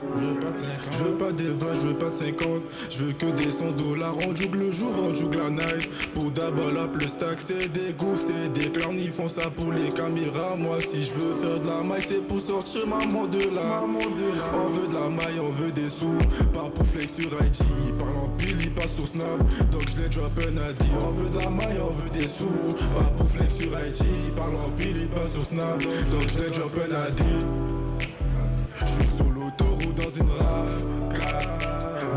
Je veux pas des 20, je veux pas de 50. Je veux que des 100 dollars. On joue le jour, on joue la night. Pour d'abord le stack, c'est des goûts, c'est des clans. Ils font ça pour les caméras. Moi, si je veux faire de la maille, c'est pour sortir maman de là. On veut de la maille, on veut des sous. Pas pour flex sur IG. Il parle en pile, il passe sur Snap. Donc je les drop un addy. On veut de la maille, on veut des sous. Pas pour flex sur IG. Il parle en pile, il passe sur Snap. Donc je les drop un addy. J'suis sur l'autoroute dans une RAV4.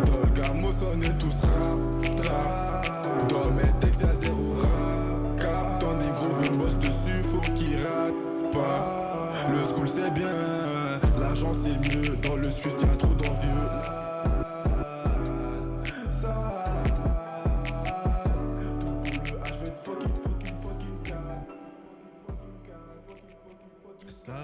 Dolgamo sonne et tous rap. Dans mes textes y'a zéro rap. Cap, ton négro veut me bosse dessus, faut qu'il rate pas. Le school c'est bien, l'argent c'est mieux. Dans le sud y'a trop d'envieux. Sale.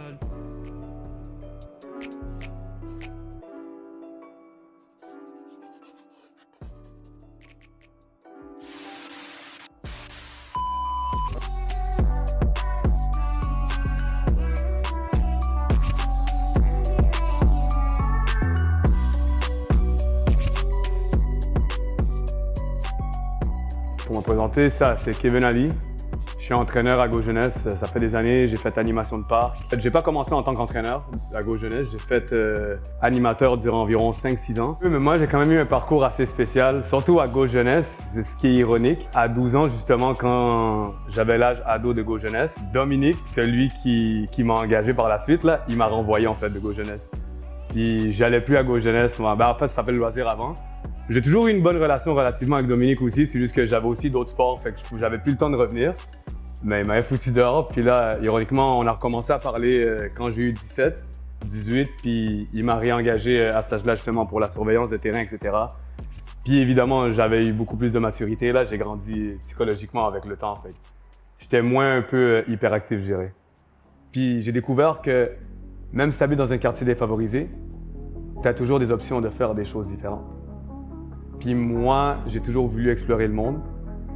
Pour me présenter, ça c'est Kevin Ali. Je suis entraîneur à Go Jeunesse, ça fait des années, j'ai fait animation de parc. J'ai pas commencé en tant qu'entraîneur à Go Jeunesse, j'ai fait animateur durant environ 5-6 ans. Mais moi j'ai quand même eu un parcours assez spécial, surtout à Go Jeunesse, c'est ce qui est ironique. À 12 ans justement, quand j'avais l'âge ado de Go Jeunesse, Dominique, celui qui m'a engagé par la suite, là, il m'a renvoyé en fait de Go Jeunesse. Puis j'allais plus à Go Jeunesse, en fait ça s'appelait Loisir avant. J'ai toujours eu une bonne relation relativement avec Dominique aussi, c'est juste que j'avais aussi d'autres sports, fait que j'avais plus le temps de revenir. Mais il m'avait foutu dehors, puis là, ironiquement, on a recommencé à parler quand j'ai eu 17, 18, puis il m'a réengagé à cet âge-là justement pour la surveillance de terrain, etc. Puis évidemment, j'avais eu beaucoup plus de maturité, là, j'ai grandi psychologiquement avec le temps, fait. J'étais moins un peu hyperactif, je dirais. Puis j'ai découvert que même si tu habites dans un quartier défavorisé, tu as toujours des options de faire des choses différentes. Puis moi, j'ai toujours voulu explorer le monde.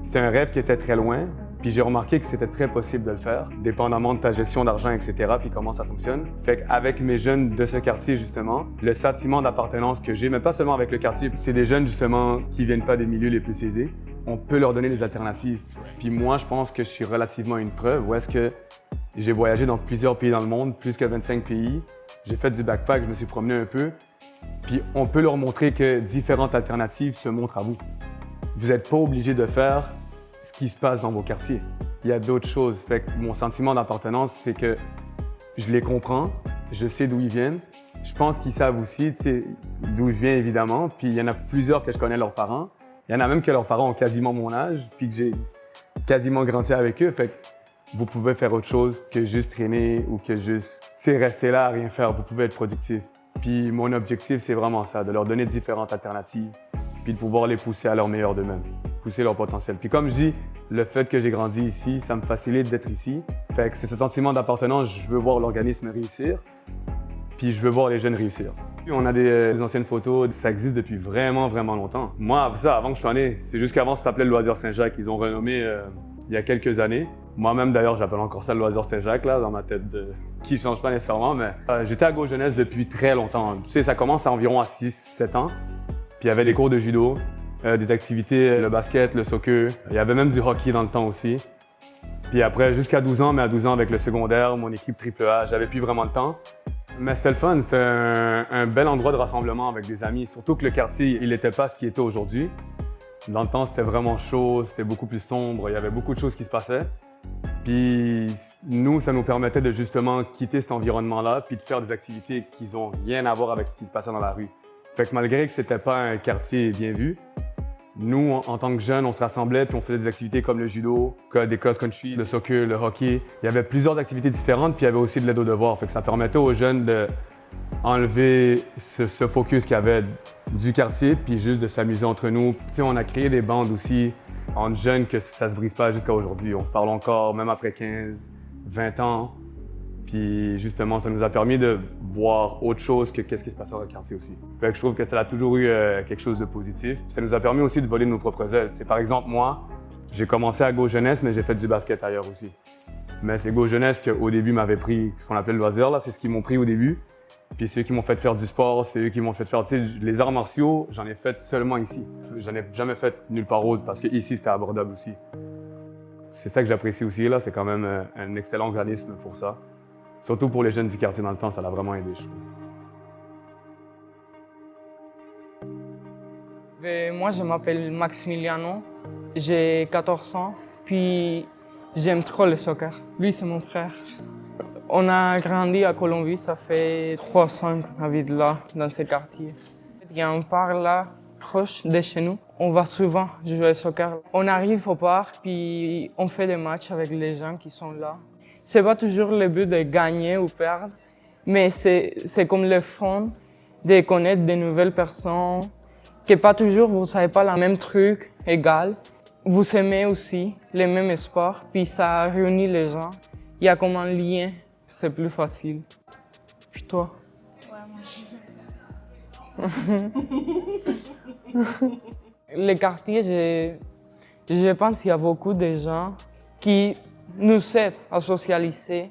C'était un rêve qui était très loin, puis j'ai remarqué que c'était très possible de le faire, dépendamment de ta gestion d'argent, etc., puis comment ça fonctionne. Fait qu'avec mes jeunes de ce quartier, justement, le sentiment d'appartenance que j'ai, mais pas seulement avec le quartier, c'est des jeunes, justement, qui viennent pas des milieux les plus aisés, on peut leur donner des alternatives. Puis moi, je pense que je suis relativement une preuve où est-ce que j'ai voyagé dans plusieurs pays dans le monde, plus que 25 pays. J'ai fait du backpack, je me suis promené un peu. Puis on peut leur montrer que différentes alternatives se montrent à vous. Vous n'êtes pas obligé de faire ce qui se passe dans vos quartiers. Il y a d'autres choses. Fait que mon sentiment d'appartenance, c'est que je les comprends, je sais d'où ils viennent. Je pense qu'ils savent aussi d'où je viens, évidemment. Puis il y en a plusieurs que je connais leurs parents. Il y en a même que leurs parents ont quasiment mon âge, puis que j'ai quasiment grandi avec eux. Fait que vous pouvez faire autre chose que juste traîner ou que juste rester là à rien faire. Vous pouvez être productif. Puis mon objectif, c'est vraiment ça, de leur donner différentes alternatives, puis de pouvoir les pousser à leur meilleur d'eux-mêmes, pousser leur potentiel. Puis comme je dis, le fait que j'ai grandi ici, ça me facilite d'être ici. Fait que c'est ce sentiment d'appartenance, je veux voir l'organisme réussir, puis je veux voir les jeunes réussir. Puis on a des anciennes photos, ça existe depuis vraiment, vraiment longtemps. Moi, avant que je sois né, c'est juste qu'avant, ça s'appelait le Loisir Saint-Jacques. Ils ont renommé il y a quelques années. Moi-même, d'ailleurs, j'appelle encore ça le Loisir Saint-Jacques, là, dans ma tête, qui ne change pas nécessairement, mais j'étais à Go Jeunesse depuis très longtemps. Tu sais, ça commence à environ à 6-7 ans. Puis il y avait des cours de judo, des activités, le basket, le soccer. Il y avait même du hockey dans le temps aussi. Puis après, jusqu'à 12 ans, mais à 12 ans avec le secondaire, mon équipe AAA, j'avais plus vraiment le temps. Mais c'était le fun, c'était un bel endroit de rassemblement avec des amis, surtout que le quartier, il n'était pas ce qu'il était aujourd'hui. Dans le temps, c'était vraiment chaud, c'était beaucoup plus sombre, il y avait beaucoup de choses qui se passaient. Puis nous, ça nous permettait de justement quitter cet environnement-là puis de faire des activités qui n'ont rien à voir avec ce qui se passait dans la rue. Fait que malgré que c'était pas un quartier bien vu, nous, en tant que jeunes, on se rassemblait puis on faisait des activités comme le judo, des cross-country, le soccer, le hockey. Il y avait plusieurs activités différentes puis il y avait aussi de l'aide aux devoirs. Fait que ça permettait aux jeunes d'enlever ce focus qu'il y avait du quartier puis juste de s'amuser entre nous. Tu sais, on a créé des bandes aussi entre jeunes que ça se brise pas jusqu'à aujourd'hui. On se parle encore, même après 15, 20 ans. Puis justement, ça nous a permis de voir autre chose que qu'est-ce qui se passait dans le quartier aussi. Fait que je trouve que ça a toujours eu quelque chose de positif. Ça nous a permis aussi de voler nos propres ailes. C'est par exemple, moi, j'ai commencé à Go Jeunesse, mais j'ai fait du basket ailleurs aussi. Mais c'est Go Jeunesse qu'au début m'avait pris ce qu'on appelait le loisir, là, c'est ce qu'ils m'ont pris au début. Puis c'est eux qui m'ont fait faire du sport, c'est eux qui m'ont fait faire, tu sais, les arts martiaux, j'en ai fait seulement ici. J'en ai jamais fait nulle part autre parce que ici c'était abordable aussi. C'est ça que j'apprécie aussi là, c'est quand même un excellent organisme pour ça. Surtout pour les jeunes du quartier dans le temps, ça l'a vraiment aidé, je trouve. Moi, je m'appelle Maximiliano, j'ai 14 ans, puis j'aime trop le soccer. Lui, c'est mon frère. On a grandi à Colombie, ça fait 3 ans qu'on habite là, dans ce quartier. Il y a un parc là, proche de chez nous. On va souvent jouer au soccer. On arrive au parc, puis on fait des matchs avec les gens qui sont là. C'est pas toujours le but de gagner ou perdre, mais c'est comme le fun de connaître de nouvelles personnes, que pas toujours vous savez pas le même truc égal. Vous aimez aussi les mêmes sports, puis ça réunit les gens. Il y a comme un lien, c'est plus facile. Puis toi? Ouais, moi aussi j'aime ça. Les quartiers, je pense qu'il y a beaucoup de gens qui nous aident à socialiser.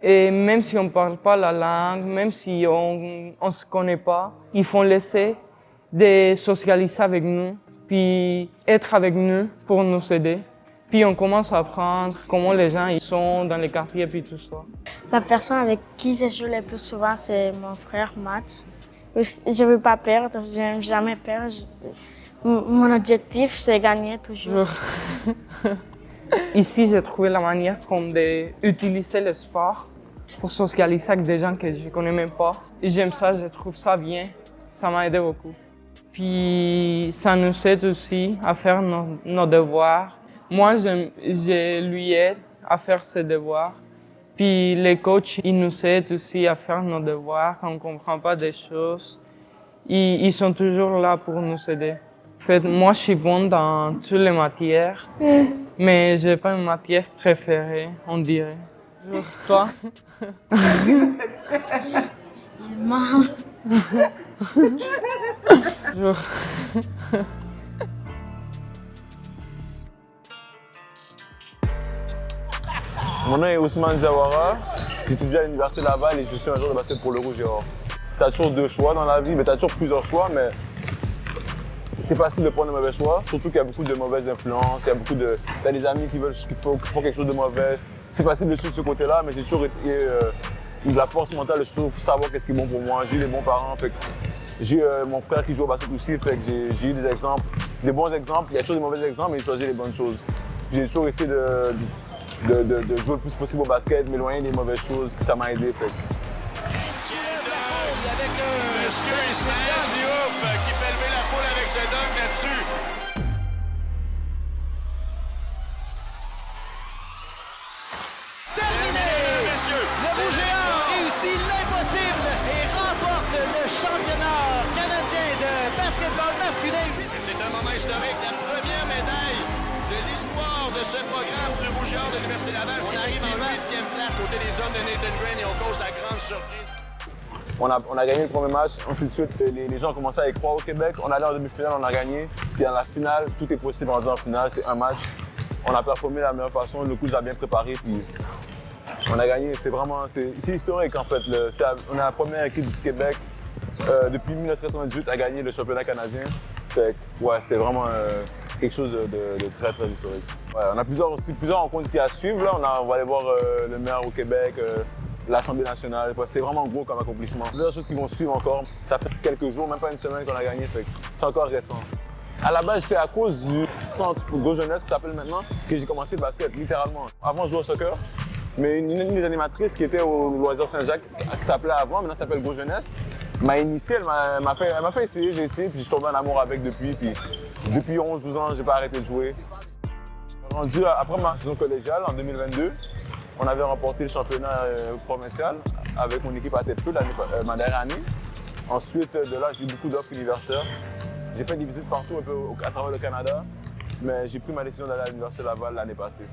Et même si on ne parle pas la langue, même si on ne se connaît pas, ils font l'essai de socialiser avec nous, puis être avec nous pour nous aider. Puis on commence à apprendre comment les gens ils sont dans les quartiers puis tout ça. La personne avec qui je joue le plus souvent, c'est mon frère Max. Je ne veux pas perdre, je n'aime jamais perdre. Mon objectif, c'est gagner toujours. Ici, j'ai trouvé la manière comme d'utiliser le sport pour socialiser avec des gens que je ne connais même pas. J'aime ça, je trouve ça bien. Ça m'a aidé beaucoup. Puis ça nous aide aussi à faire nos devoirs. Moi, je lui aide à faire ses devoirs. Puis les coachs, ils nous aident aussi à faire nos devoirs quand on ne comprend pas des choses. Ils sont toujours là pour nous aider. En fait, moi, je suis bonne dans toutes les matières, mais je n'ai pas une matière préférée, on dirait. Toi? Maman. Mon nom est Ousmane Zawara, j'étudie à l'Université Laval et je suis un joueur de basket pour le Rouge et Or. Tu as toujours 2 choix dans la vie, mais tu as toujours plusieurs choix, mais c'est facile de prendre le mauvais choix, surtout qu'il y a beaucoup de mauvaises influences, t'as des amis qui font quelque chose de mauvais. C'est facile de suivre ce côté-là, mais j'ai toujours été de la force mentale de toujours savoir qu'est-ce qui est bon pour moi. J'ai les bons parents, fait que j'ai mon frère qui joue au basket aussi, fait que j'ai eu des exemples, des bons exemples. Il y a toujours des mauvais exemples, mais j'ai choisi les bonnes choses. J'ai toujours essayé de jouer le plus possible au basket, m'éloigner des mauvaises choses, puis ça m'a aidé. Fait. Avec monsieur Ismaël Diop qui fait lever la foule avec ce dunk là-dessus. Terminé! Messieurs, le Rouge et Or réussit l'impossible et remporte le championnat canadien de basketball masculin. Et c'est un moment historique, la première médaille de l'histoire de ce programme du Rouge et Or de l'Université Laval. On arrive en 8e place côté des hommes de Nathan Green et on cause la grande surprise. On a gagné le premier match, ensuite les gens ont commencé à y croire au Québec. On allait en demi-finale, on a gagné. Puis dans la finale, tout est possible en finale, c'est un match. On a performé de la meilleure façon, le coup nous a bien préparé. Puis on a gagné, c'est historique en fait. On est la première équipe du Québec depuis 1998 à gagner le championnat canadien. Fait que, ouais, c'était vraiment quelque chose de très très historique. Ouais, on a plusieurs rencontres qui à suivre. Là. On va aller voir le maire au Québec. L'Assemblée nationale, c'est vraiment gros comme accomplissement. Plusieurs choses qui vont suivre encore. Ça fait quelques jours, même pas une semaine qu'on a gagné, fait c'est encore récent. À la base, c'est à cause du centre Go Jeunesse qui s'appelle maintenant que j'ai commencé le basket, littéralement. Avant, je jouais au soccer, mais une des animatrices qui était au Loisir Saint-Jacques, qui s'appelait avant, maintenant ça s'appelle Go Jeunesse, m'a initié, elle m'a fait essayer, j'ai essayé, puis je suis tombé en amour avec depuis. Puis depuis 11-12 ans, j'ai pas arrêté de jouer. Rendu après ma saison collégiale en 2022, on avait remporté le championnat provincial avec mon équipe à Tête-Feu ma dernière année. Ensuite de là, j'ai eu beaucoup d'offres universitaires. J'ai fait des visites partout un peu à travers le Canada, mais j'ai pris ma décision d'aller à l'Université Laval l'année passée.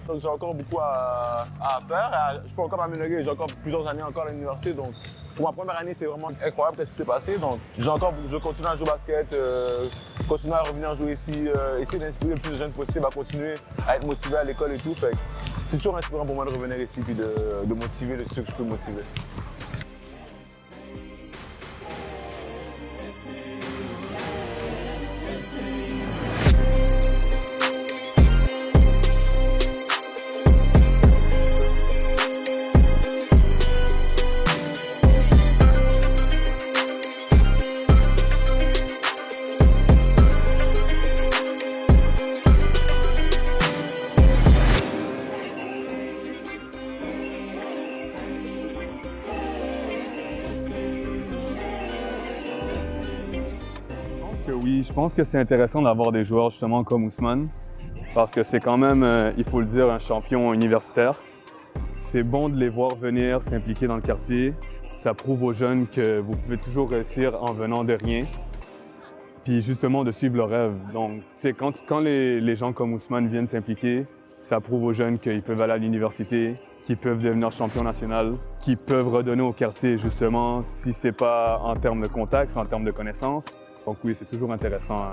Donc j'ai encore beaucoup à faire. Je peux encore m'améliorer. J'ai encore plusieurs années encore à l'université. Donc pour ma première année, c'est vraiment incroyable ce qui s'est passé. Donc je continue à jouer au basket, continuer à revenir jouer ici, essayer d'inspirer le plus de jeunes possible à continuer à être motivés à l'école et tout. Fait c'est toujours inspirant pour moi de revenir ici et de motiver ceux que je peux motiver. oui. Je pense que c'est intéressant d'avoir des joueurs justement comme Ousmane parce que c'est quand même, il faut le dire, un champion universitaire. C'est bon de les voir venir s'impliquer dans le quartier. Ça prouve aux jeunes que vous pouvez toujours réussir en venant de rien. Puis justement de suivre leurs rêves. Donc, quand les gens comme Ousmane viennent s'impliquer, ça prouve aux jeunes qu'ils peuvent aller à l'université, qu'ils peuvent devenir champion national, qu'ils peuvent redonner au quartier justement, si c'est pas en termes de contact, c'est en termes de connaissances. Donc oui, c'est toujours intéressant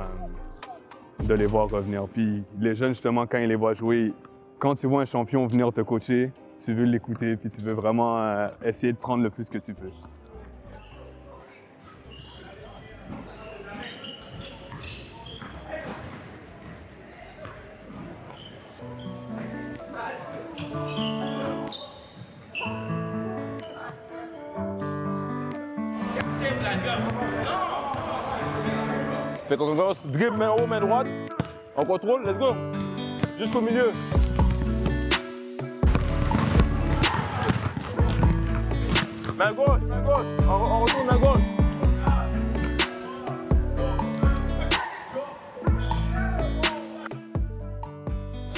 de les voir revenir. Puis les jeunes justement, quand ils les voient jouer, quand tu vois un champion venir te coacher, tu veux l'écouter, puis tu veux vraiment essayer de prendre le plus que tu peux. Fais ton contrôle, dribble, main haut, main droite. On contrôle, let's go. Jusqu'au milieu. Main gauche, main gauche. On retourne main gauche.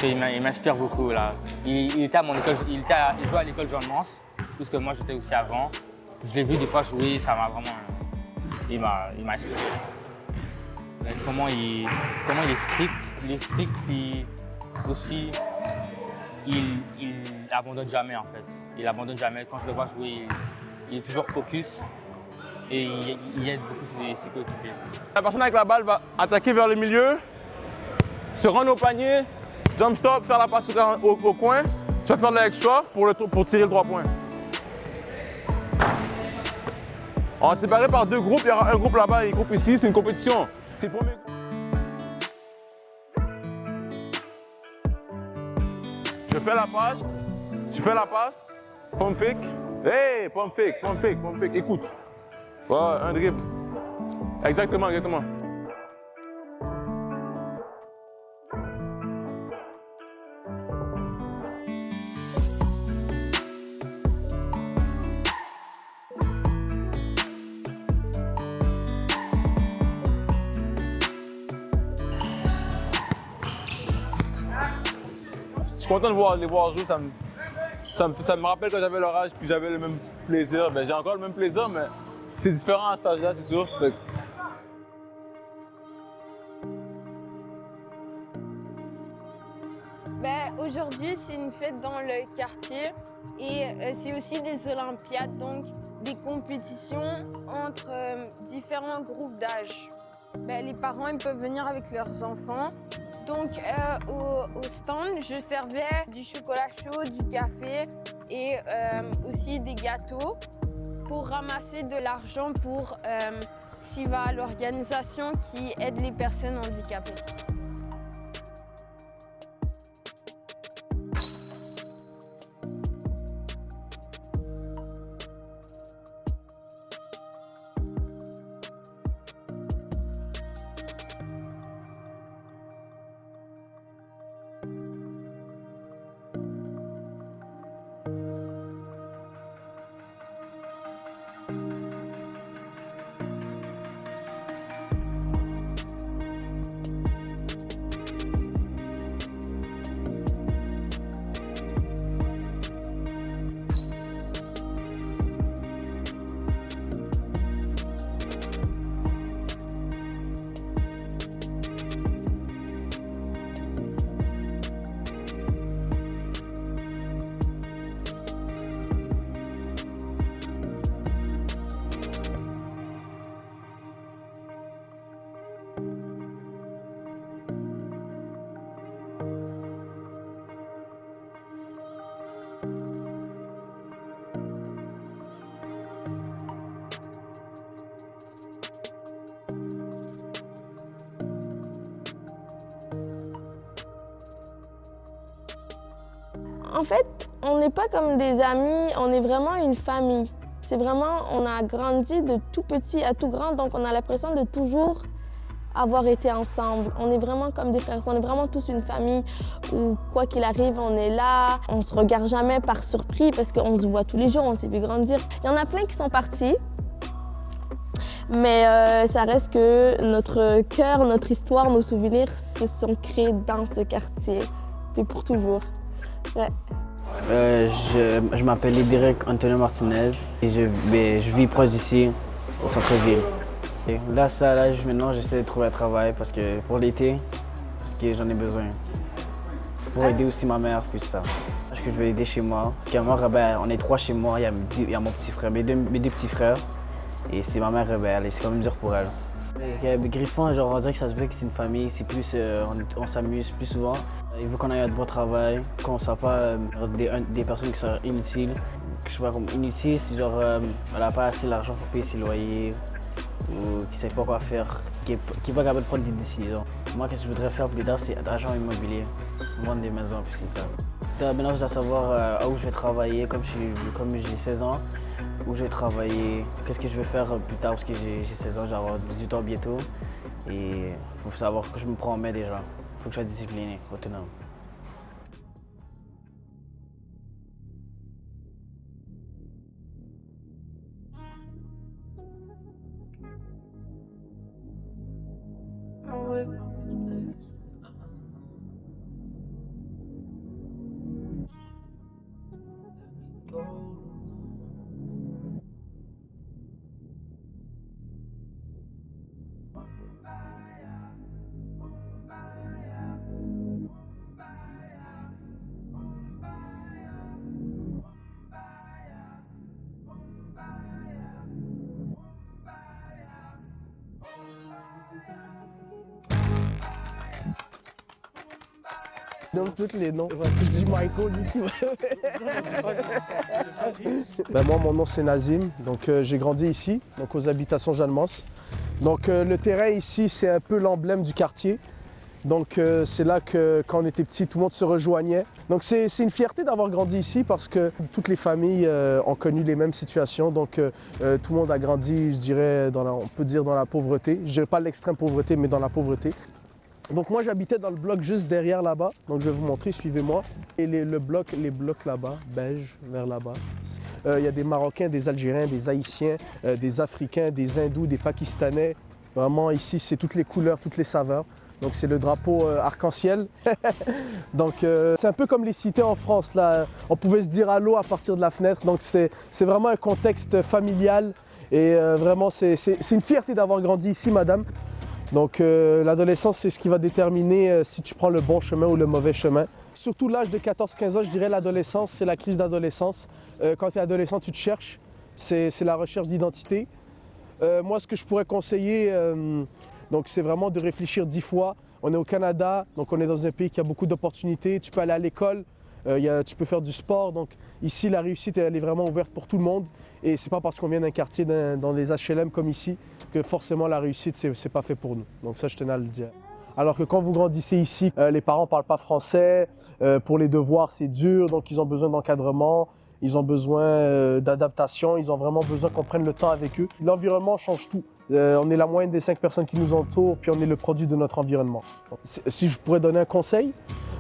Il m'inspire beaucoup là. Il était à mon école, il jouait à l'école Jean Mance, tout ce que moi j'étais aussi avant. Je l'ai vu des fois jouer, ça m'a vraiment. Il m'a inspiré. Comment il est strict, puis aussi il abandonne jamais en fait. Il abandonne jamais. Quand je le vois jouer, il est toujours focus et il aide beaucoup ses coéquipiers. La personne avec la balle va attaquer vers le milieu, se rendre au panier, jump stop, faire la passe au coin. Tu vas faire de l'extra pour tirer le 3 points. On est séparé par 2 groupes, il y aura un groupe là-bas et un groupe ici, c'est une compétition. C'est le premier. Je fais la passe, tu fais la passe, pump fake. Hey, pump fake, écoute. Ouais, un dribble. Exactement. Je suis content de les voir jouer, ça me rappelle quand j'avais leur âge puis j'avais le même plaisir. Ben, j'ai encore le même plaisir, mais c'est différent à cet âge-là, c'est sûr. Aujourd'hui, c'est une fête dans le quartier et c'est aussi des Olympiades, donc des compétitions entre différents groupes d'âge. Les parents ils peuvent venir avec leurs enfants. Donc au stand, je servais du chocolat chaud, du café et aussi des gâteaux pour ramasser de l'argent pour SIVA, l'organisation qui aide les personnes handicapées. En fait, on n'est pas comme des amis, on est vraiment une famille. C'est vraiment, on a grandi de tout petit à tout grand, donc on a l'impression de toujours avoir été ensemble. On est vraiment comme des frères, on est vraiment tous une famille où quoi qu'il arrive, on est là. On se regarde jamais par surprise parce qu'on se voit tous les jours, on s'est vu grandir. Il y en a plein qui sont partis, Mais ça reste que notre cœur, notre histoire, nos souvenirs se sont créés dans ce quartier. Puis pour toujours. Ouais. Je m'appelle Idric Antonio Martinez et je vis proche d'ici, au centre-ville. Là, maintenant, j'essaie de trouver un travail parce que pour l'été, parce que j'en ai besoin. Pour aider aussi ma mère, puis ça. Parce que je veux aider chez moi. Parce qu'à moi, on est 3 chez moi. Il y a mon petit frère, mes deux petits frères. Et c'est ma mère rebelle et c'est quand même dur pour elle. Griffon, genre, on dirait que ça se veut que c'est une famille, c'est plus, on s'amuse plus souvent. Il veut qu'on aille à de bon travail, qu'on ne soit pas des personnes qui sont inutiles. Je sais pas, comme inutiles, c'est genre, elle n'a pas assez d'argent pour payer ses loyers, ou qui ne sait pas quoi faire, qui n'est pas capable de prendre des décisions. Moi, qu'est-ce que je voudrais faire plus tard, c'est agent immobilier, vendre des maisons, puis c'est ça. Maintenant, je dois savoir où je vais travailler, comme j'ai 16 ans. Où je vais travailler, qu'est-ce que je vais faire plus tard parce que j'ai 16 ans, je vais avoir 18 ans bientôt. Et il faut savoir que je me prends en main déjà. Il faut que je sois discipliné, autonome. Donc tous les noms. Tu dis Michael, lui qui va. Moi, mon nom c'est Nazim, donc j'ai grandi ici, donc aux habitations Jeanne-Mance. Donc le terrain ici, c'est un peu l'emblème du quartier. Donc c'est là que quand on était petit, tout le monde se rejoignait. Donc c'est une fierté d'avoir grandi ici parce que toutes les familles ont connu les mêmes situations. Donc tout le monde a grandi, je dirais, on peut dire dans la pauvreté. Je dirais pas l'extrême pauvreté, mais dans la pauvreté. Donc moi j'habitais dans le bloc juste derrière là-bas, donc je vais vous montrer, suivez-moi. Et les blocs là-bas, beige, vers là-bas. Il y a des Marocains, des Algériens, des Haïtiens, des Africains, des Hindous, des Pakistanais. Vraiment ici c'est toutes les couleurs, toutes les saveurs. Donc c'est le drapeau arc-en-ciel. Donc c'est un peu comme les cités en France, là. On pouvait se dire allô à partir de la fenêtre. Donc c'est vraiment un contexte familial et vraiment c'est une fierté d'avoir grandi ici, madame. Donc l'adolescence, c'est ce qui va déterminer si tu prends le bon chemin ou le mauvais chemin. Surtout l'âge de 14-15 ans, je dirais l'adolescence, c'est la crise d'adolescence. Quand tu es adolescent, tu te cherches, c'est la recherche d'identité. Moi, ce que je pourrais conseiller, donc c'est vraiment de réfléchir 10 fois. On est au Canada, donc on est dans un pays qui a beaucoup d'opportunités. Tu peux aller à l'école, tu peux faire du sport. Donc ici, la réussite, elle est vraiment ouverte pour tout le monde. Et c'est pas parce qu'on vient d'un quartier, dans les HLM comme ici, que forcément la réussite, c'est pas fait pour nous. Donc ça, je tenais à le dire. Alors que quand vous grandissez ici, les parents parlent pas français, pour les devoirs, c'est dur, donc ils ont besoin d'encadrement, ils ont besoin d'adaptation, ils ont vraiment besoin qu'on prenne le temps avec eux. L'environnement change tout. On est la moyenne des 5 personnes qui nous entourent, puis on est le produit de notre environnement. Si je pourrais donner un conseil,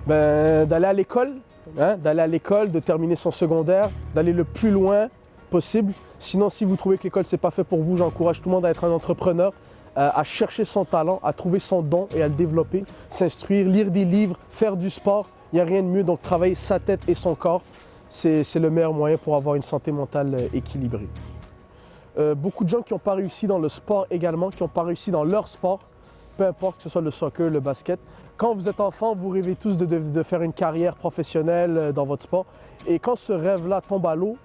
d'aller à l'école, de terminer son secondaire, d'aller le plus loin possible. Sinon, si vous trouvez que l'école, c'est pas fait pour vous, j'encourage tout le monde à être un entrepreneur, à chercher son talent, à trouver son don et à le développer, s'instruire, lire des livres, faire du sport. Il n'y a rien de mieux, donc travailler sa tête et son corps, c'est le meilleur moyen pour avoir une santé mentale équilibrée. Beaucoup de gens qui n'ont pas réussi dans le sport également, qui n'ont pas réussi dans leur sport, peu importe que ce soit le soccer, le basket. Quand vous êtes enfant, vous rêvez tous de faire une carrière professionnelle dans votre sport. Et quand ce rêve-là tombe à l'eau,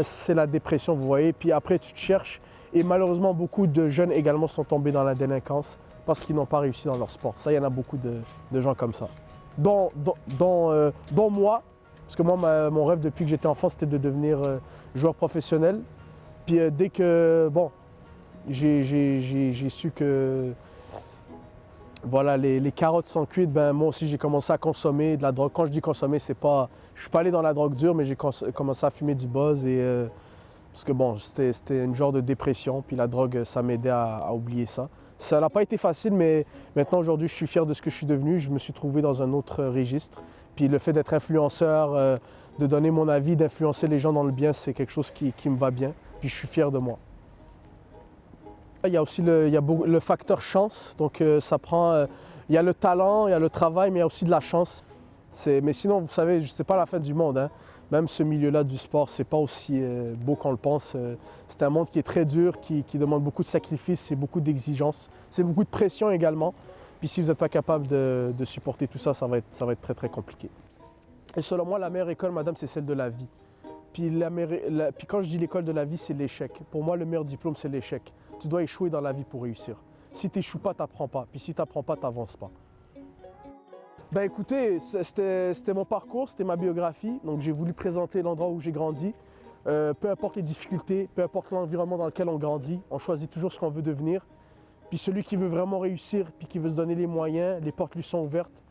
c'est la dépression, vous voyez. Puis après, tu te cherches. Et malheureusement, beaucoup de jeunes également sont tombés dans la délinquance parce qu'ils n'ont pas réussi dans leur sport. Ça, il y en a beaucoup de gens comme ça. Dont moi, parce que moi, mon rêve depuis que j'étais enfant, c'était de devenir joueur professionnel. Puis dès que, j'ai su que voilà, les carottes sont cuites, moi aussi j'ai commencé à consommer de la drogue. Quand je dis consommer, c'est pas, je suis pas allé dans la drogue dure, mais j'ai commencé à fumer du buzz et parce que c'était une genre de dépression, puis la drogue, ça m'aidait à oublier ça. Ça n'a pas été facile, mais maintenant aujourd'hui, je suis fier de ce que je suis devenu. Je me suis trouvé dans un autre registre. Puis le fait d'être influenceur, de donner mon avis, d'influencer les gens dans le bien, c'est quelque chose qui me va bien. Puis je suis fier de moi. Il y a aussi le facteur chance. Donc, ça prend. Il y a le talent, il y a le travail, mais il y a aussi de la chance. Mais sinon, vous savez, c'est pas la fin du monde. Hein. Même ce milieu-là du sport, c'est pas aussi beau qu'on le pense. C'est un monde qui est très dur, qui demande beaucoup de sacrifices, c'est beaucoup d'exigences, c'est beaucoup de pression également. Puis si vous n'êtes pas capable de supporter tout ça, ça va être très, très compliqué. Et selon moi, la meilleure école, madame, c'est celle de la vie. Puis quand je dis l'école de la vie, c'est l'échec. Pour moi, le meilleur diplôme, c'est l'échec. Tu dois échouer dans la vie pour réussir. Si tu n'échoues pas, tu n'apprends pas. Puis si tu n'apprends pas, tu n'avances pas. Ben écoutez, c'était mon parcours, c'était ma biographie. Donc j'ai voulu présenter l'endroit où j'ai grandi. Peu importe les difficultés, peu importe l'environnement dans lequel on grandit, on choisit toujours ce qu'on veut devenir. Puis celui qui veut vraiment réussir, puis qui veut se donner les moyens, les portes lui sont ouvertes.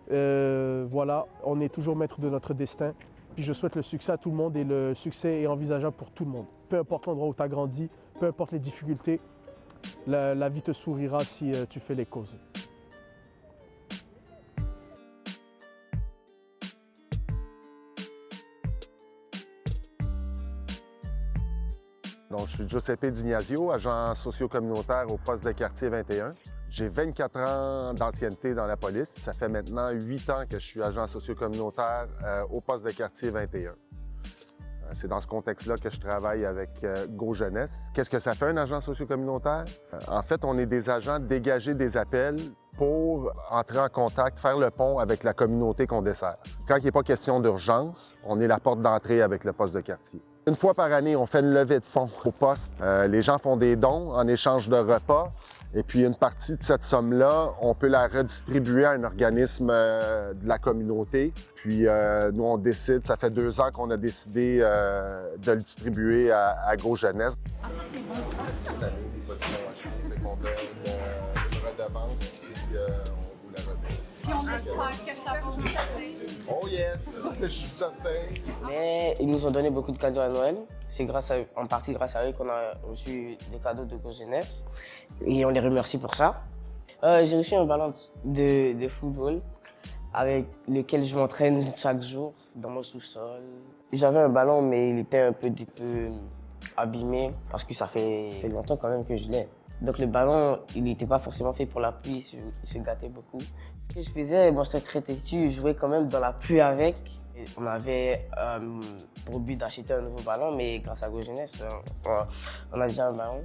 Voilà, on est toujours maître de notre destin. Puis je souhaite le succès à tout le monde et le succès est envisageable pour tout le monde. Peu importe l'endroit où tu as grandi, peu importe les difficultés, la vie te sourira si tu fais les causes. Donc, je suis Giuseppe D'Ignazio, agent socio-communautaire au poste de quartier 21. J'ai 24 ans d'ancienneté dans la police. Ça fait maintenant 8 ans que je suis agent socio-communautaire au poste de quartier 21. C'est dans ce contexte-là que je travaille avec Go Jeunesse. Qu'est-ce que ça fait un agent socio-communautaire? En fait, on est des agents dégagés des appels pour entrer en contact, faire le pont avec la communauté qu'on dessert. Quand il n'est pas question d'urgence, on est la porte d'entrée avec le poste de quartier. Une fois par année, on fait une levée de fonds au poste. Les gens font des dons en échange de repas. Et puis, une partie de cette somme-là, on peut la redistribuer à un organisme de la communauté. Puis, nous, on décide, ça fait 2 ans qu'on a décidé de le distribuer à Go Jeunesse. Ah, ça, c'est bon. On donne une redevance, puis on vous la remet. Puis on espère que ça va passer. Oh yes, je suis certain. Mais ils nous ont donné beaucoup de cadeaux à Noël. C'est en partie grâce à eux qu'on a reçu des cadeaux de Go Jeunesse. Et on les remercie pour ça. J'ai reçu un ballon de football avec lequel je m'entraîne chaque jour dans mon sous-sol. J'avais un ballon, mais il était un peu abîmé parce que ça fait longtemps quand même que je l'ai. Donc le ballon, il n'était pas forcément fait pour la pluie, il se gâtait beaucoup. Ce que je faisais, bon, j'étais très têtu, je jouais quand même dans la pluie avec. Et on avait pour but d'acheter un nouveau ballon, mais grâce à Go Jeunesse, on a déjà un ballon.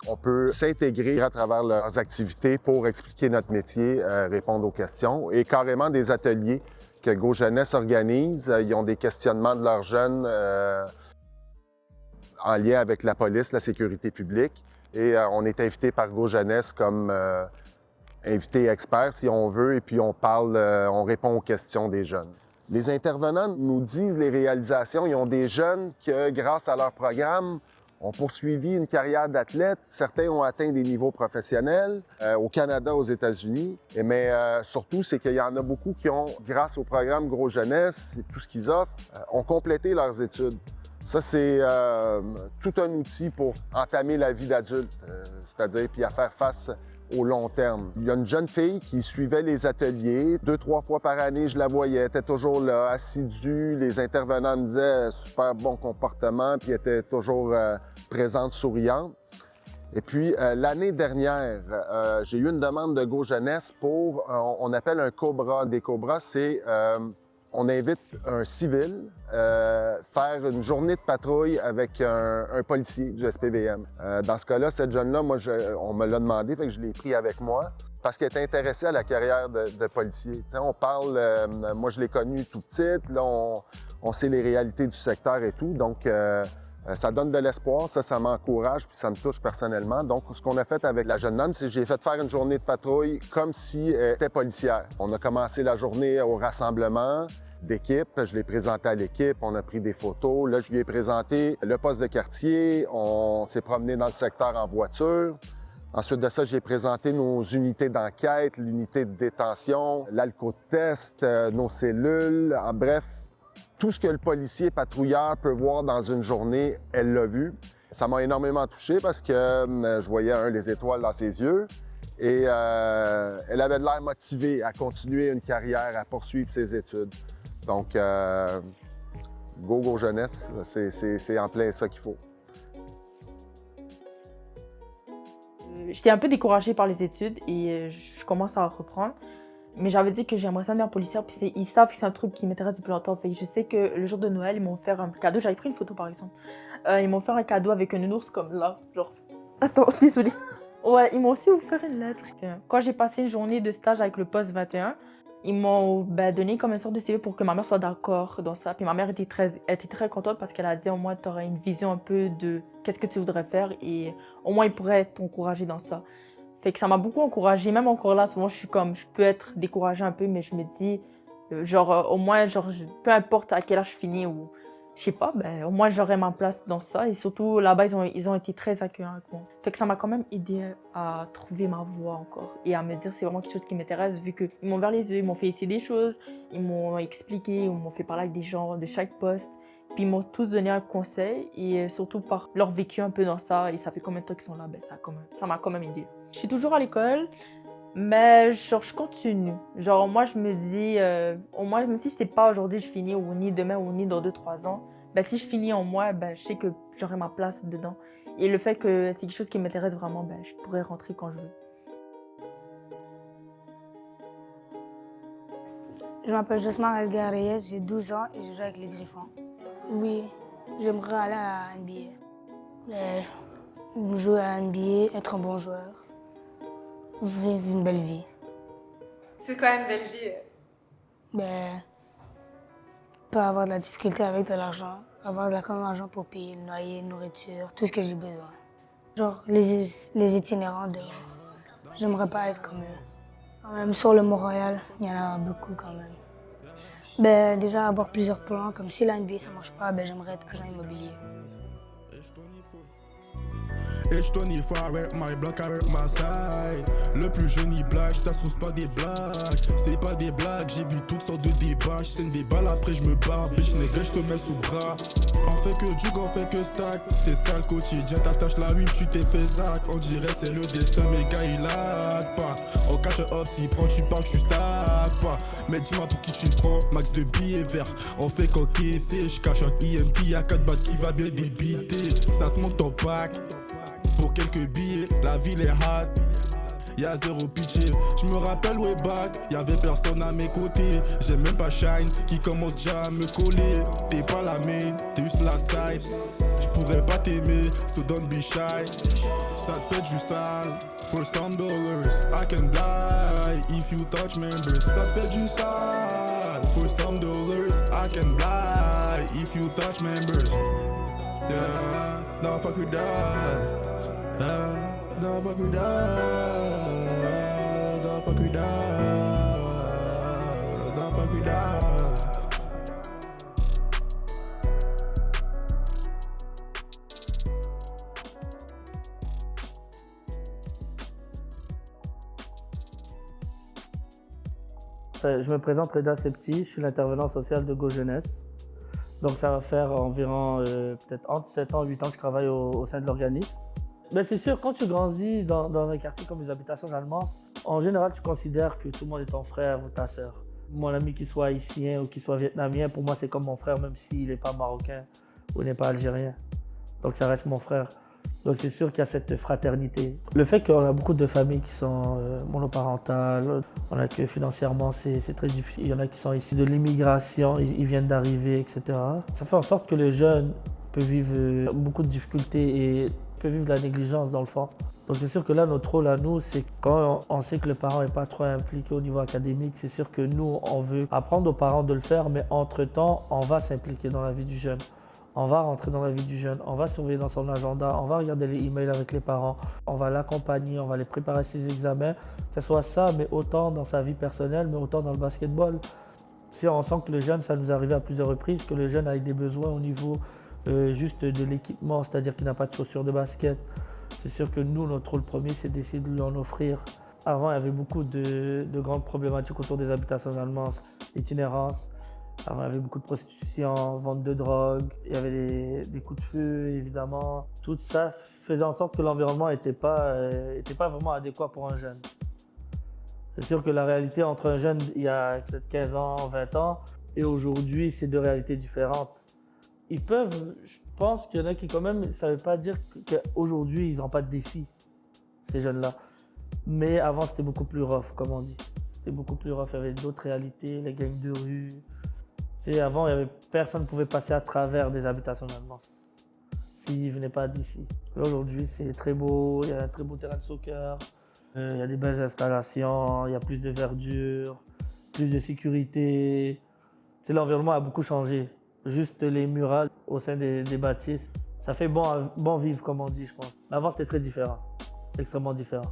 On peut s'intégrer à travers leurs activités pour expliquer notre métier, répondre aux questions et carrément des ateliers que Go Jeunesse organise. Ils ont des questionnements de leurs jeunes en lien avec la police, la sécurité publique. Et on est invité par Go Jeunesse comme invité expert, si on veut, et puis on répond aux questions des jeunes. Les intervenants nous disent les réalisations. Ils ont des jeunes que, grâce à leur programme, ont poursuivi une carrière d'athlète. Certains ont atteint des niveaux professionnels au Canada, aux États-Unis. Mais surtout, c'est qu'il y en a beaucoup qui ont, grâce au programme Go Jeunesse et tout ce qu'ils offrent, ont complété leurs études. Ça, c'est tout un outil pour entamer la vie d'adulte, c'est-à-dire puis à faire face au long terme. Il y a une jeune fille qui suivait les ateliers. 2-3 fois par année, je la voyais. Elle était toujours là, assidue. Les intervenants me disaient super bon comportement, puis elle était toujours présente, souriante. Et puis, l'année dernière, j'ai eu une demande de Go Jeunesse pour, on appelle un Cobra. Des Cobras, c'est, on invite un civil faire une journée de patrouille avec un policier du SPVM. Dans ce cas-là, cette jeune-là, moi, on me l'a demandé, fait que je l'ai pris avec moi parce qu'elle était intéressée à la carrière de policier. T'sais, on parle, moi, je l'ai connue tout petite, là, on sait les réalités du secteur et tout, donc ça donne de l'espoir, ça m'encourage, puis ça me touche personnellement. Donc, ce qu'on a fait avec la jeune nonne, c'est que j'ai fait faire une journée de patrouille comme si elle était policière. On a commencé la journée au rassemblement d'équipe, je l'ai présenté à l'équipe, on a pris des photos. Là, je lui ai présenté le poste de quartier, on s'est promené dans le secteur en voiture. Ensuite de ça, j'ai présenté nos unités d'enquête, l'unité de détention, l'alcotest, nos cellules, en bref, tout ce que le policier patrouilleur peut voir dans une journée, elle l'a vu. Ça m'a énormément touché parce que je voyais les étoiles dans ses yeux et elle avait de l'air motivée à continuer une carrière, à poursuivre ses études. Donc, Go Jeunesse, c'est en plein ça qu'il faut. J'étais un peu découragée par les études et je commence à reprendre. Mais j'avais dit que j'aimerais ça devenir policière, puis ils savent que c'est un truc qui m'intéresse depuis longtemps. Fait que je sais que le jour de Noël, ils m'ont offert un cadeau. J'avais pris une photo par exemple. Ils m'ont offert un cadeau avec un ours comme là, genre... Attends, désolée. Ouais, ils m'ont aussi offert une lettre. Quand j'ai passé une journée de stage avec le poste 21, ils m'ont donné comme une sorte de CV pour que ma mère soit d'accord dans ça. Puis ma mère était très contente parce qu'elle a dit au moins tu aurais une vision un peu de qu'est-ce que tu voudrais faire et au moins ils pourraient t'encourager dans ça. Fait que ça m'a beaucoup encouragée. Même encore là, souvent je peux être découragée un peu, mais je me dis au moins peu importe à quel âge je finis ou je sais pas, au moins j'aurai ma place dans ça. Et surtout là-bas, ils ont été très accueillants avec moi. Fait que ça m'a quand même aidé à trouver ma voie encore et à me dire c'est vraiment quelque chose qui m'intéresse vu qu'ils m'ont ouvert les yeux, ils m'ont fait essayer des choses, ils m'ont expliqué, ils m'ont fait parler avec des gens de chaque poste. Puis ils m'ont tous donné un conseil et surtout par leur vécu un peu dans ça. Et ça fait combien de temps qu'ils sont là, ça m'a quand même aidé. Je suis toujours à l'école, mais je continue. Moi, je me dis, au moins, même si c'est pas aujourd'hui, je finis, ou ni demain, ou ni dans 2-3 ans, si je finis en moi, je sais que j'aurai ma place dedans. Et le fait que c'est quelque chose qui m'intéresse vraiment, je pourrais rentrer quand je veux. Je m'appelle Josmar Elgareyes, j'ai 12 ans et je joue avec les Griffons. Oui, j'aimerais aller à la NBA. Jouer à la NBA, être un bon joueur. Vivre une belle vie. C'est quoi une belle vie? Pas avoir de la difficulté avec de l'argent. Avoir de l'argent pour payer le loyer, nourriture, tout ce que j'ai besoin. Genre les itinérants dehors. J'aimerais pas être comme eux. Même sur le Mont-Royal, il y en a beaucoup quand même. Déjà avoir plusieurs plans, comme si la NBA ça marche pas, j'aimerais être agent immobilier. H24 avec my block avec ma side. Le plus jeune il blague, j't'assouce pas des blagues. C'est pas des blagues, j'ai vu toutes sortes de débats. J'scène des balles après j'me barre, bitch nigga j'te mets sous bras. On fait que jug, on fait que stack. C'est ça le quotidien, t'attaches la whip, tu t'es fait zack. On dirait c'est le destin, mais gars il lag pas. On cache un hop, s'il prend tu parles, tu stack pas. Mais dis-moi pour qui tu le prends, max de billets verts. On fait qu'encaisser, j'cache un IMT, y'a 4 battes qui va bien débiter. Ça se monte en pack. Pour quelques billets, la ville est hot. Y'a zéro pitié, j'me rappelle way back, y'avait personne à mes côtés. J'ai même pas Shine qui commence déjà à me coller. T'es pas la main, t'es juste la side. J'pourrais pas t'aimer, so don't be shy. Ça te fait du sale, for some dollars I can die if you touch members. Ça te fait du sale, for some dollars I can die if you touch members. Yeah, don't fuck with us. Don't fuck with us. Don't fuck with us. Don't fuck with us. Je me présente Reda Septi, je suis l'intervenant social de Go Jeunesse. Donc ça va faire environ peut-être entre 7 ans et 8 ans que je travaille au sein de l'organisme. Mais c'est sûr, quand tu grandis dans un quartier comme les habitations d'Almance, en général, tu considères que tout le monde est ton frère ou ta sœur. Mon ami qui soit haïtien ou qui soit vietnamien, pour moi, c'est comme mon frère, même s'il n'est pas marocain ou n'est pas algérien. Donc ça reste mon frère. Donc c'est sûr qu'il y a cette fraternité. Le fait qu'on a beaucoup de familles qui sont monoparentales, on a que financièrement c'est très difficile. Il y en a qui sont issus de l'immigration, ils viennent d'arriver, etc. Ça fait en sorte que le jeune peut vivre beaucoup de difficultés et peut vivre de la négligence dans le fond. Donc c'est sûr que là, notre rôle à nous, c'est quand on sait que le parent n'est pas trop impliqué au niveau académique, c'est sûr que nous, on veut apprendre aux parents de le faire, mais entre-temps, on va s'impliquer dans la vie du jeune. On va rentrer dans la vie du jeune, on va surveiller dans son agenda, on va regarder les emails avec les parents, on va l'accompagner, on va les préparer à ses examens, que ce soit ça, mais autant dans sa vie personnelle, mais autant dans le basketball. Si on sent que le jeune, ça nous arrive à plusieurs reprises, que le jeune a des besoins au niveau juste de l'équipement, c'est-à-dire qu'il n'a pas de chaussures de basket, c'est sûr que nous, notre rôle premier, c'est d'essayer de lui en offrir. Avant, il y avait beaucoup de grandes problématiques autour des habitations allemandes, l'itinérance. Avant, il y avait beaucoup de prostitution, vente de drogue, il y avait des coups de feu, évidemment. Tout ça faisait en sorte que l'environnement n'était pas vraiment adéquat pour un jeune. C'est sûr que la réalité entre un jeune il y a peut-être 15 ans, 20 ans, et aujourd'hui, c'est deux réalités différentes. Ils peuvent, je pense qu'il y en a qui quand même, ça ne veut pas dire qu'aujourd'hui, ils n'ont pas de défis. ces jeunes-là. Mais avant, c'était beaucoup plus rough, comme on dit. C'était beaucoup plus rough, il y avait d'autres réalités, les gangs de rue. Avant, personne ne pouvait passer à travers des habitations Jalmance s'ils ne venaient pas d'ici. Aujourd'hui, c'est très beau, il y a un très beau terrain de soccer, il y a des belles installations, il y a plus de verdure, plus de sécurité. L'environnement a beaucoup changé. Juste les murales au sein des bâtisses, ça fait bon vivre, comme on dit, je pense. Mais avant, c'était très différent, extrêmement différent.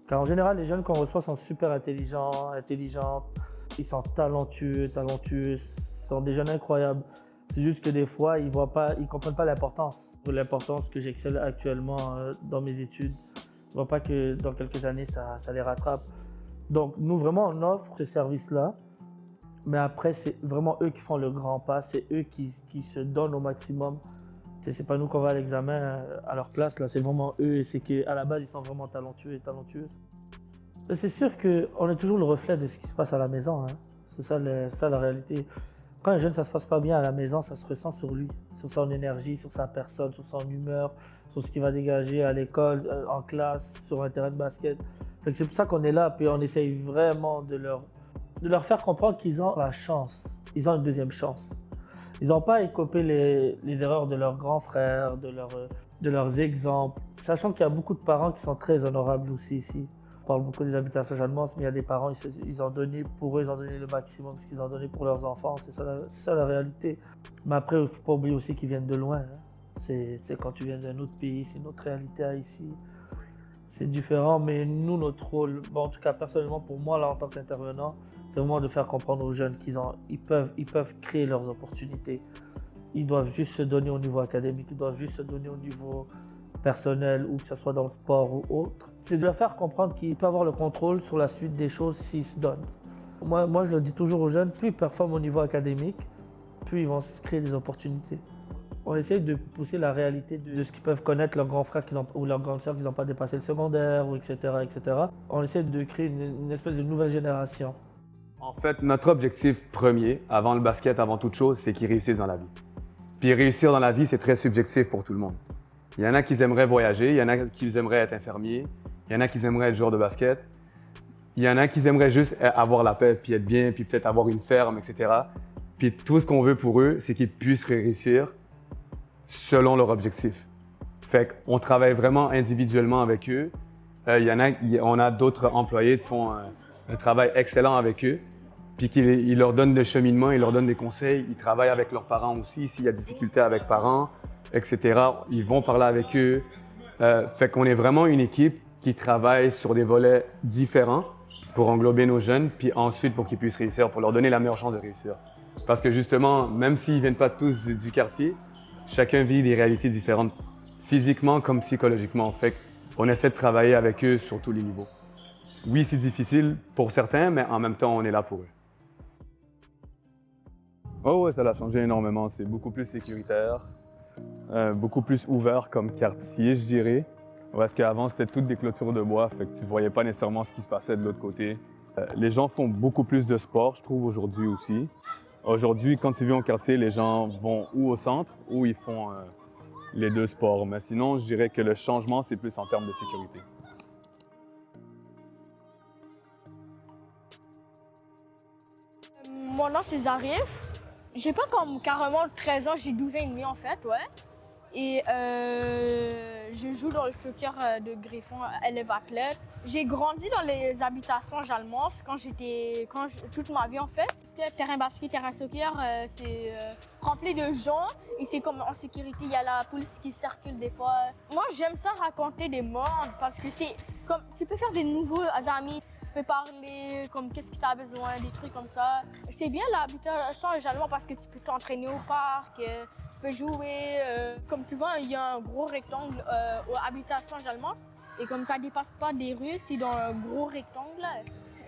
Car en général, les jeunes qu'on reçoit sont super intelligents, ils sont talentueux, sont des jeunes incroyables. C'est juste que des fois, ils ne comprennent pas l'importance que j'excelle actuellement dans mes études. Ils ne voient pas que dans quelques années, ça les rattrape. Donc, nous, vraiment, on offre ce service-là. Mais après, c'est vraiment eux qui font le grand pas. C'est eux qui se donnent au maximum. Ce n'est pas nous qu'on va à l'examen à leur place. Là, c'est vraiment eux. C'est qu'à la base, ils sont vraiment talentueux et talentueuses. C'est sûr qu'on est toujours le reflet de ce qui se passe à la maison. Hein. C'est ça la réalité. Quand un jeune, ça se passe pas bien à la maison, ça se ressent sur lui, sur son énergie, sur sa personne, sur son humeur, sur ce qu'il va dégager à l'école, en classe, sur un terrain de basket. C'est pour ça qu'on est là, puis on essaye vraiment de leur faire comprendre qu'ils ont la chance, ils ont une deuxième chance. Ils n'ont pas à écoper les erreurs de leurs grands frères, de leurs exemples, sachant qu'il y a beaucoup de parents qui sont très honorables aussi ici. On parle beaucoup des habitations Jalmance, mais il y a des parents, ils ont donné pour eux, ils ont donné le maximum, ce qu'ils ont donné pour leurs enfants. C'est ça la réalité. Mais après, il ne faut pas oublier aussi qu'ils viennent de loin. Hein. C'est quand tu viens d'un autre pays, c'est notre réalité ici. C'est différent, mais nous, notre rôle, en tout cas personnellement pour moi, là, en tant qu'intervenant, c'est vraiment de faire comprendre aux jeunes qu'ils peuvent créer leurs opportunités. Ils doivent juste se donner au niveau académique, ils doivent juste se donner au niveau personnel, ou que ce soit dans le sport ou autre. C'est de leur faire comprendre qu'ils peuvent avoir le contrôle sur la suite des choses s'ils se donnent. Moi, je le dis toujours aux jeunes, plus ils performent au niveau académique, plus ils vont se créer des opportunités. On essaye de pousser la réalité de ce qu'ils peuvent connaître leurs grands frères ou leurs grandes sœurs qui n'ont pas dépassé le secondaire, ou etc., etc. On essaie de créer une espèce de nouvelle génération. En fait, notre objectif premier, avant le basket, avant toute chose, c'est qu'ils réussissent dans la vie. Puis réussir dans la vie, c'est très subjectif pour tout le monde. Il y en a qui aimeraient voyager, il y en a qui aimeraient être infirmiers, il y en a qui aimeraient être joueurs de basket, il y en a qui aimeraient juste avoir la paix, puis être bien, puis peut-être avoir une ferme, etc. Puis tout ce qu'on veut pour eux, c'est qu'ils puissent réussir selon leur objectif. Fait qu'on travaille vraiment individuellement avec eux. On a d'autres employés qui font un travail excellent avec eux, puis ils leur donnent des cheminements, ils leur donnent des conseils. Ils travaillent avec leurs parents aussi, s'il y a des difficultés avec parents, etc. Ils vont parler avec eux. Fait qu'on est vraiment une équipe qui travaille sur des volets différents pour englober nos jeunes, puis ensuite pour qu'ils puissent réussir, pour leur donner la meilleure chance de réussir. Parce que justement, même s'ils ne viennent pas tous du quartier, chacun vit des réalités différentes, physiquement comme psychologiquement. Fait qu'on essaie de travailler avec eux sur tous les niveaux. Oui, c'est difficile pour certains, mais en même temps, on est là pour eux. Oh ouais, ça l'a changé énormément. C'est beaucoup plus sécuritaire, beaucoup plus ouvert comme quartier, je dirais. Parce qu'avant, c'était toutes des clôtures de bois, fait que tu ne voyais pas nécessairement ce qui se passait de l'autre côté. Les gens font beaucoup plus de sport, je trouve, aujourd'hui aussi. Aujourd'hui, quand tu vis au quartier, les gens vont ou au centre ou ils font les deux sports. Mais sinon, je dirais que le changement, c'est plus en termes de sécurité. Mon nom, c'est Zarif. J'ai pas comme carrément 13 ans, j'ai 12 ans et demi en fait, ouais. Et je joue dans le soccer de Griffon, élève athlète. J'ai grandi dans les habitations Jalmance toute ma vie en fait. Parce que terrain basket, terrain soccer, c'est rempli de gens et c'est comme en sécurité, il y a la police qui circule des fois. Moi j'aime ça raconter des mondes parce que c'est comme tu peux faire des nouveaux amis. Tu peux parler comme qu'est-ce que tu as besoin, des trucs comme ça. C'est bien l'habitation Jalmance parce que tu peux t'entraîner au parc, tu peux jouer. Comme souvent, il y a un gros rectangle aux habitations Jalmance et comme ça ne dépasse pas des rues, c'est dans un gros rectangle.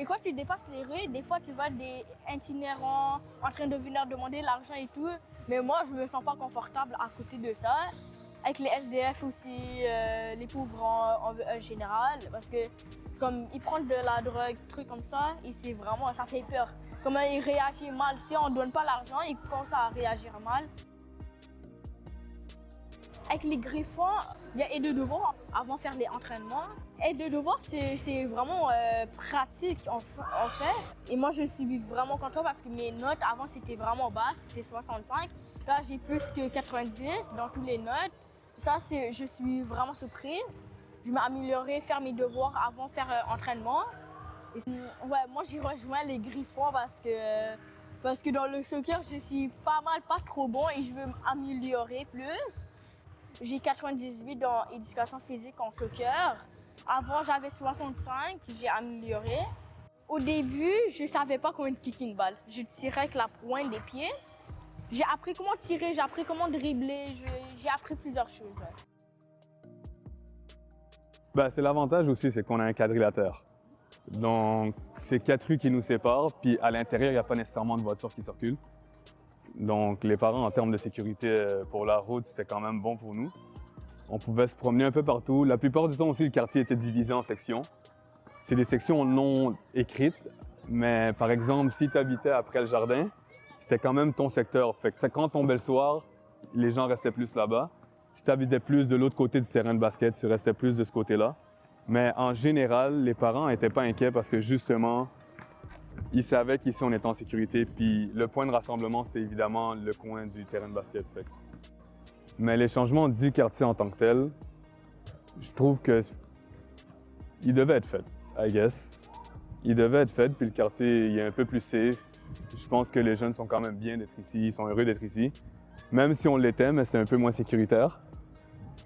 Et quand tu dépasses les rues, des fois tu vois des itinérants en train de venir demander l'argent et tout. Mais moi, je me sens pas confortable à côté de ça. Avec les SDF aussi, les pauvres en général, parce que comme ils prennent de la drogue, trucs comme ça, et c'est vraiment, ça fait peur. Comment ils réagissent mal, si on ne donne pas l'argent, ils commencent à réagir mal. avec les greffons, il y a aide de devoir avant de faire les entraînements. Aide de devoir, c'est vraiment pratique en fait. Et moi, je suis vraiment content parce que mes notes avant, c'était vraiment bas, c'était 65. Là, j'ai plus que 90 dans toutes les notes. Ça, je suis vraiment surpris. Je m'ai amélioré, faire mes devoirs avant de faire entraînement. Et, ouais, moi, j'ai rejoint les Griffons parce que dans le soccer, je suis pas trop bon et je veux m'améliorer plus. J'ai 98 dans éducation physique en soccer. Avant, j'avais 65, j'ai amélioré. Au début, je savais pas comment kicker une balle. Je tirais avec la pointe des pieds. J'ai appris comment tirer, j'ai appris comment dribbler, j'ai appris plusieurs choses. Ben, c'est l'avantage aussi, c'est qu'on a un quadrilatère. Donc, c'est 4 rues qui nous séparent, puis à l'intérieur, il n'y a pas nécessairement de voitures qui circulent. Donc, les parents, en termes de sécurité pour la route, c'était quand même bon pour nous. On pouvait se promener un peu partout. La plupart du temps aussi, le quartier était divisé en sections. C'est des sections non écrites, mais par exemple, si tu habitais après le jardin, c'était quand même ton secteur. Fait que quand tombait le soir, les gens restaient plus là-bas. Si tu habitais plus de l'autre côté du terrain de basket, tu restais plus de ce côté-là. Mais en général, les parents n'étaient pas inquiets parce que justement, ils savaient qu'ici, on était en sécurité. Puis le point de rassemblement, c'était évidemment le coin du terrain de basket. Fait. Mais les changements du quartier en tant que tel, je trouve que ils devaient être faits, I guess. Ils devaient être faits, puis le quartier il est un peu plus safe. Je pense que les jeunes sont quand même bien d'être ici, ils sont heureux d'être ici. Même si on l'était, mais c'est un peu moins sécuritaire.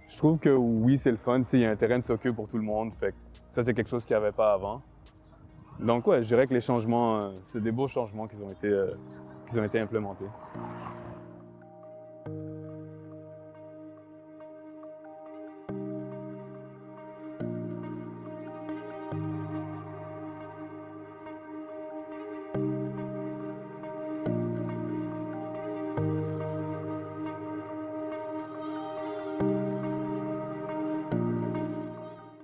Je trouve que oui, c'est le fun, il y a un terrain de soccer pour tout le monde, fait que ça c'est quelque chose qu'il n'y avait pas avant. Donc ouais, je dirais que les changements, c'est des beaux changements qui ont été implémentés.